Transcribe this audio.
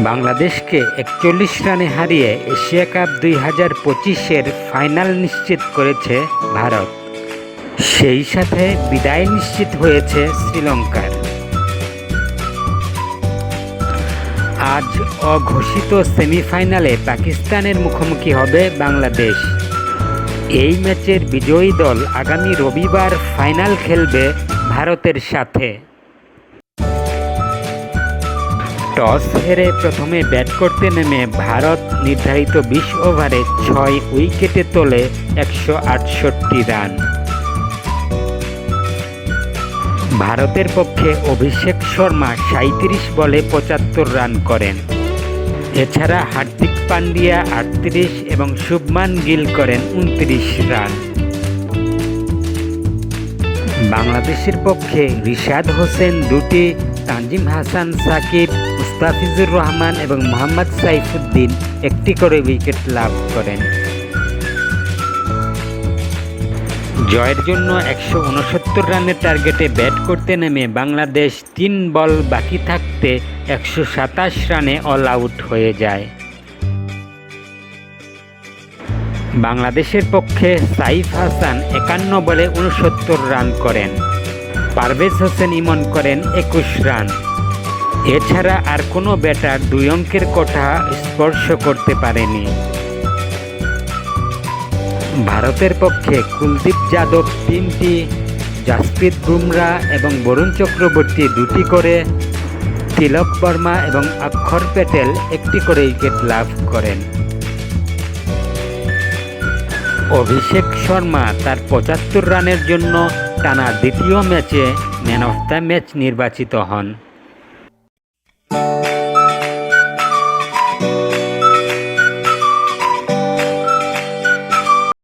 বাংলাদেশকে ৪১ রানে হারিয়ে এশিয়া কাপ ২০২৫-এর ফাইনাল নিশ্চিত করেছে ভারত। সেই সাথে বিদায় নিশ্চিত হয়েছে শ্রীলঙ্কার। আজ অঘোষিত সেমিফাইনালে পাকিস্তানের মুখোমুখি হবে বাংলাদেশ। এই ম্যাচের বিজয়ী দল আগামী রবিবার ফাইনাল খেলবে ভারতের সাথে। টস হেরে প্রথমে ব্যাট করতে নেমে ভারত নির্ধারিত ২০ ওভারে ৬ উইকেটে তোলে ১৬৮ রান। ভারতের পক্ষে অভিষেক শর্মা ৩৭ বলে ৭৫ রান করেন। এছাড়া হার্দিক পান্ডিয়া ৩৮ এবং শুভমান গিল করেন ২৯ রান। বাংলাদেশের পক্ষে রিশাদ হোসেন ২টি, তানজিম হাসান সাকিব, মুস্তাফিজুর রহমান এবং মোহাম্মদ সাইফুদ্দিন ১টি করে উইকেট লাভ করেন। জয়ের জন্য ১৬৯ রানের টার্গেটে ব্যাট করতে নেমে বাংলাদেশ ৩ বল বাকি থাকতে ১২৭ রানে অল আউট হয়ে যায়। বাংলাদেশের পক্ষে সাইফ হাসান ৫১ বলে ৬৯ রান করেন। পারভেজ হোসেন ইমন করেন ২১ রান। এছাড়া আর কোনো ব্যাটার ২ অঙ্কের কোঠা স্পর্শ করতে পারেনি। ভারতের পক্ষে কুলদীপ যাদব ৩টি, জাসপ্রীত বুমরা এবং বরুণ চক্রবর্তী ২টি করে, তিলক বর্মা এবং অক্ষর প্যাটেল ১টি করে উইকেট লাভ করেন। অভিষেক শর্মা তার ৭৫ রানের জন্য টানা দ্বিতীয় ম্যাচে ম্যান অফ দ্য ম্যাচ নির্বাচিত হন।